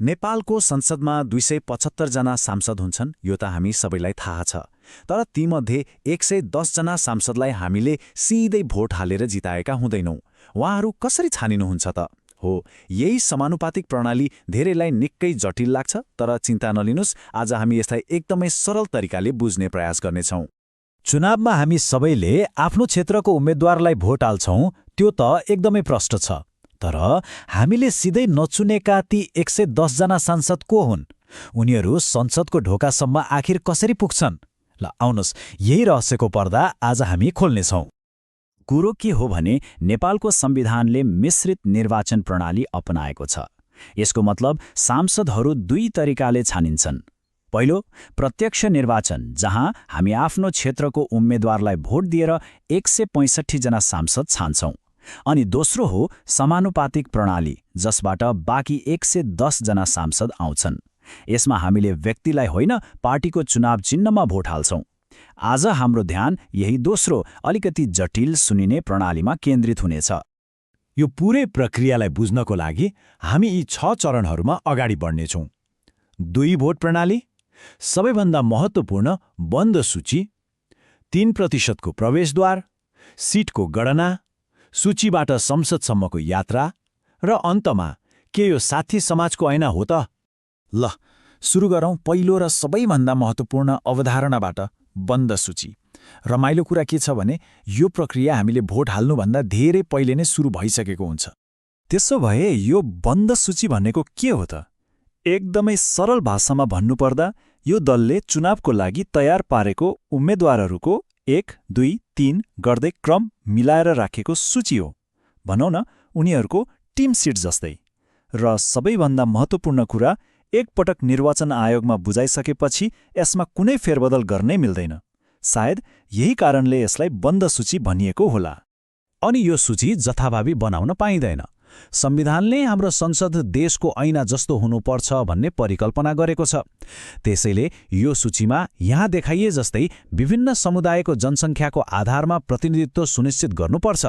नेपालको संसदमा 275 जना सांसद हुन्छन्, यो त हामी सबैलाई थाहा छ। तर तीमध्ये 110 जना सांसदलाई हामीले सिधै भोट हालेर जिताएका हुँदैनौँ। उहाँहरू कसरी छानिनुहुन्छ त? हो, यही समानुपातिक प्रणाली धेरैलाई निकै जटिल लाग्छ, तर चिन्ता नलिनुस्, आज हामी यसलाई एकदमै सरल तरिकाले बुझ्ने प्रयास गर्नेछौँ। चुनावमा हामी सबैले आफ्नो क्षेत्रको उम्मेद्वारलाई भोट हाल्छौँ, त्यो त एकदमै प्रष्ट छ। तर हामीले सिधै नचुनेका ती 110 जना सांसद को हुन्? उनीहरू संसदको ढोकासम्म आखिर कसरी पुग्छन्? ल आउनुहोस्, यही रहस्यको पर्दा आज हामी खोल्नेछौँ। कुरो के हो भने नेपालको संविधानले मिश्रित निर्वाचन प्रणाली अपनाएको छ। यसको मतलब सांसदहरू दुई तरिकाले छानिन्छन्। पहिलो, प्रत्यक्ष निर्वाचन, जहाँ हामी आफ्नो क्षेत्रको उम्मेद्वारलाई भोट दिएर 165 जना सांसद छान्छौँ। अनि दोस्रो हो समानुपातिक प्रणाली, जसबाट बाँकी 110 जना सांसद आउँछन्। यसमा हामीले व्यक्तिलाई होइन, पार्टीको चुनाव चिन्हमा भोट हाल्छौँ। आज हाम्रो ध्यान यही दोस्रो, अलिकति जटिल सुनिने प्रणालीमा केन्द्रित हुनेछ। यो पुरै प्रक्रियालाई बुझ्नको लागि हामी यी 6 चरणहरूमा अगाडि बढ्नेछौँ। 2 भोट प्रणाली, सबैभन्दा महत्त्वपूर्ण बन्द सूची, 3% को प्रवेशद्वार, सिटको गणना, सूचीबाट संसदसम्मको यात्रा र अन्तमा के यो साथी समाजको ऐना हो त? ल सुरु गरौँ पहिलो र सबैभन्दा महत्त्वपूर्ण अवधारणाबाट, बन्द सूची। रमाइलो कुरा के छ भने यो प्रक्रिया हामीले भोट हाल्नुभन्दा धेरै पहिले नै सुरु भइसकेको हुन्छ। त्यसो भए यो बन्द सूची भनेको के हो त? एकदमै सरल भाषामा भन्नुपर्दा यो दलले चुनावको लागि तयार पारेको उम्मेद्वारहरूको 1, 2, 3 गर्दै क्रम मिलाएर राखेको सूची हो। भनौँ न, उनीहरूको टिम सिट जस्तै। र सबैभन्दा महत्त्वपूर्ण कुरा, एकपटक निर्वाचन आयोगमा बुझाइसकेपछि यसमा कुनै फेरबदल गर्नै मिल्दैन। सायद यही कारणले यसलाई बन्द सूची भनिएको होला। अनि यो सूची जथाभावी बनाउन पाइँदैन। संविधानले हाम्रो संसद देशको ऐना जस्तो हुनुपर्छ भन्ने परिकल्पना गरेको छ। त्यसैले यो सूचीमा यहाँ देखाइए जस्तै विभिन्न समुदायको जनसङ्ख्याको आधारमा प्रतिनिधित्व सुनिश्चित गर्नुपर्छ।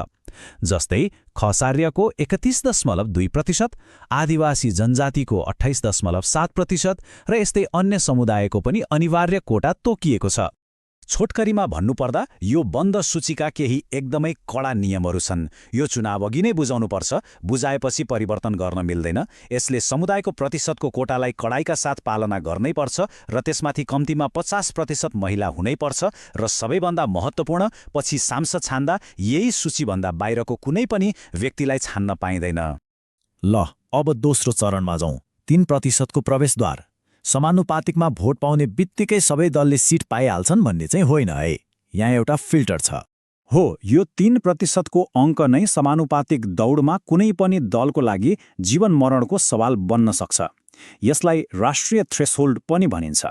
जस्तै खसार्यको 31.2%, आदिवासी जनजातिको 28.7% र यस्तै अन्य समुदायको पनि अनिवार्य कोटा तोकिएको छ। छोटकरीमा भन्नुपर्दा यो बन्द सूचीका केही एकदमै कडा नियमहरू छन्। यो चुनाव अघि नै बुझाउनुपर्छ, बुझाएपछि परिवर्तन गर्न मिल्दैन। यसले समुदायको प्रतिशतको कोटालाई कडाइका साथ पालना गर्नै पर्छ र त्यसमाथि कम्तीमा 50% महिला हुनैपर्छ। र सबैभन्दा महत्त्वपूर्ण, पछि सांसद छान्दा यही सूचीभन्दा बाहिरको कुनै पनि व्यक्तिलाई छान्न पाइँदैन। ल अब दोस्रो चरणमा जाउँ। 3% को प्रवेशद्वार। समानुपातिकमा भोट पाउने बित्तिकै सबै दलले सिट पाइहाल्छन् भन्ने चाहिँ होइन है। यहाँ एउटा फिल्टर छ। हो, यो 3% को अङ्क नै समानुपातिक दौडमा कुनै पनि दलको लागि जीवन मरणको सवाल बन्न सक्छ। यसलाई राष्ट्रिय थ्रेसहोल्ड पनि भनिन्छ।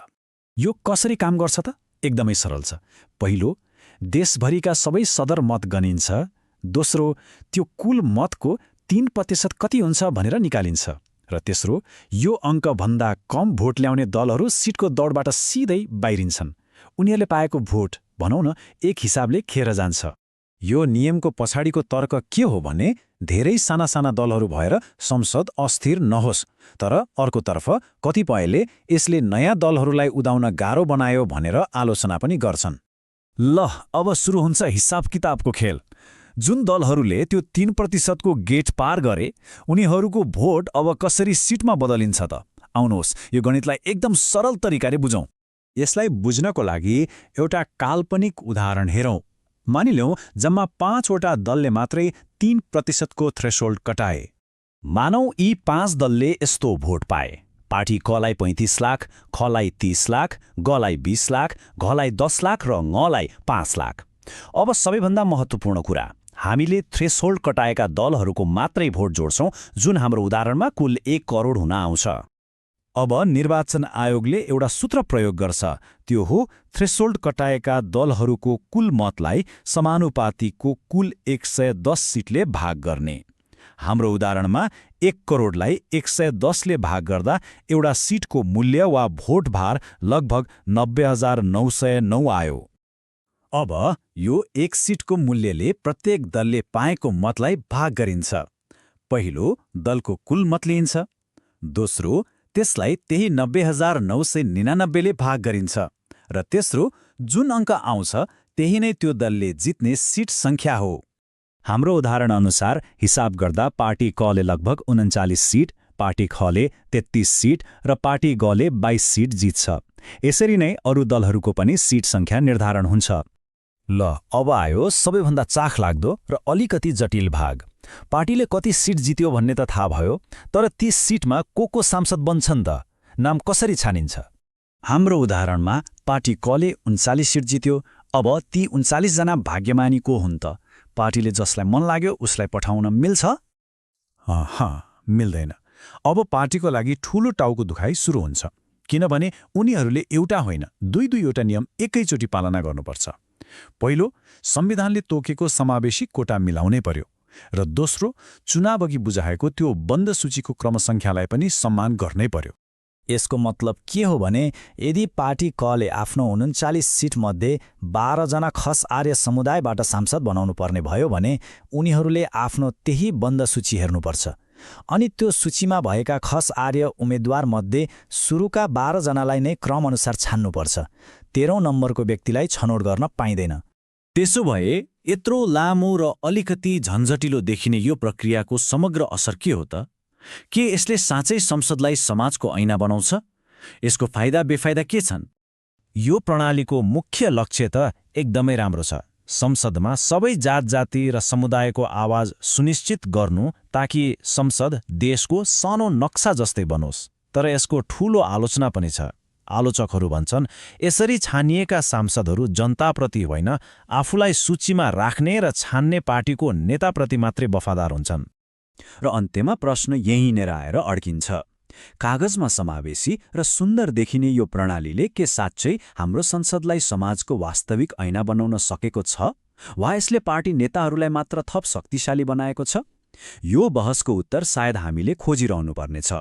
यो कसरी काम गर्छ त? एकदमै सरल छ। पहिलो, देशभरिका सबै सदर मत गनिन्छ। दोस्रो, त्यो कुल मतको 3% कति हुन्छ भनेर निकालिन्छ। र तेस्रो, यो अङ्कभन्दा कम भोट ल्याउने दलहरू सिटको दौडबाट सिधै बाहिरिन्छन्। उनीहरूले पाएको भोट, भनौँ न, एक हिसाबले खेर जान्छ। यो नियमको पछाडिको तर्क के हो भने धेरै साना साना दलहरू भएर संसद अस्थिर नहोस्। तर अर्कोतर्फ कतिपयले यसले नयाँ दलहरूलाई उदाउन गाह्रो बनायो भनेर आलोचना पनि गर्छन्। ल अब सुरु हुन्छ हिसाब किताबको खेल। जुन दलहरूले त्यो 3% को गेट पार गरे, उनीहरूको भोट अब कसरी सिटमा बदलिन्छ त? आउनुहोस्, यो गणितलाई एकदम सरल तरिकाले बुझौँ। यसलाई बुझ्नको लागि एउटा काल्पनिक उदाहरण हेरौँ। मानिलिउँ जम्मा 5 वटा दलले मात्रै 3% को थ्रेसहोल्ड कटाए। मानौ यी 5 दलले यस्तो भोट पाए। पार्टी कलाई 35 लाख, खलाई 30 लाख, गलाई 20 लाख, घलाई 10 लाख र ngलाई 5 लाख। अब सबैभन्दा महत्त्वपूर्ण कुरा, हामीले थ्रेसहोल्ड कटाएका दलहरूको मात्रै भोट जोड्छौँ, जुन हाम्रो उदाहरणमा कुल 1 करोड हुन आउँछ। अब निर्वाचन आयोगले एउटा सूत्र प्रयोग गर्छ। त्यो हो थ्रेसहोल्ड कटाएका दलहरूको कुल मतलाई समानुपातिकको कुल 110 सिटले भाग गर्ने। हाम्रो उदाहरणमा 1 करोडलाई 110 ले भाग गर्दा एउटा सिटको मूल्य वा भोट भार लगभग 90,909 आयो। अब यो एक सिटको मूल्यले प्रत्येक दलले पाएको मतलाई भाग गरिन्छ। पहिलो, दलको कुल मत लिइन्छ। दोस्रो, त्यसलाई त्यही 90,999ले भाग गरिन्छ र तेस्रो जुन अङ्क आउँछ त्यही नै त्यो दलले जित्ने सिट सङ्ख्या हो। हाम्रो उदाहरण अनुसार हिसाब गर्दा पार्टी कले लगभग 39 सिट, पार्टी खले 33 सिट र पार्टी गले 22 सिट जित्छ। यसरी नै अरू दलहरूको पनि सिट सङ्ख्या निर्धारण हुन्छ। ल अब आयो सबैभन्दा चाखलाग्दो र अलिकति जटिल भाग। पार्टीले कति सिट जित्यो भन्ने त थाहा भयो, तर ती सिटमा को सांसद बन्छन् त? नाम कसरी छानिन्छ? हाम्रो उदाहरणमा पार्टी कले 39 सिट जित्यो। अब ती 39 जना भाग्यमानी को हुन् त? पार्टीले जसलाई मन लाग्यो उसलाई पठाउन मिल्छ? मिल्दैन। अब पार्टीको लागि ठूलो टाउको दुखाइ सुरु हुन्छ, किनभने उनीहरूले एउटा होइन दुईवटा नियम एकैचोटि पालना गर्नुपर्छ। पहिलो, संविधानले तोकेको समावेशी कोटा मिलाउनै पर्यो, र दोस्रो, चुनावअघि बुझाएको त्यो बन्द सूचीको क्रमसङ्ख्यालाई पनि सम्मान गर्नै पर्यो। यसको मतलब के हो भने यदि पार्टी कले आफ्नो 39 सिटमध्ये 12 जना खस आर्य समुदायबाट सांसद बनाउनु पर्ने भयो भने उनीहरूले आफ्नो त्यही बन्द सूची हेर्नुपर्छ, अनि त्यो सूचीमा भएका खस आर्य उम्मेद्वारमध्ये सुरुका 12 जनालाई नै क्रमअनुसार छान्नुपर्छ। 13औं नम्बरको व्यक्तिलाई छनौट गर्न पाइँदैन। त्यसो भए यत्रो लामो र अलिकति झन्झटिलो देखिने यो प्रक्रियाको समग्र असर के हो त? के यसले साँच्चै संसदलाई समाजको ऐना बनाउँछ? यसको फाइदा बेफाइदा के छन्? यो प्रणालीको मुख्य लक्ष्य त एकदमै राम्रो छ। संसदमा सबै जात-जाति र समुदायको आवाज सुनिश्चित गर्नु, ताकि संसद देशको सानो नक्सा जस्तै बनोस्। तर यसको ठूलो आलोचना पनि छ। आलोचकहरू भन्छन् यसरी छानिएका सांसदहरू जनताप्रति होइन, आफूलाई सूचीमा राख्ने र छान्ने पार्टीको नेताप्रति मात्रै वफादार हुन्छन्। र अन्त्यमा प्रश्न यहीँ नै आएर अड्किन्छ। कागजमा समावेशी र सुन्दर देखिने यो प्रणालीले के साँच्चै हाम्रो संसदलाई समाजको वास्तविक ऐना बनाउन सकेको छ, वा यसले पार्टी नेताहरूलाई मात्र थप शक्तिशाली बनाएको छ? यो बहसको उत्तर सायद हामीले खोजिरहनुपर्नेछ।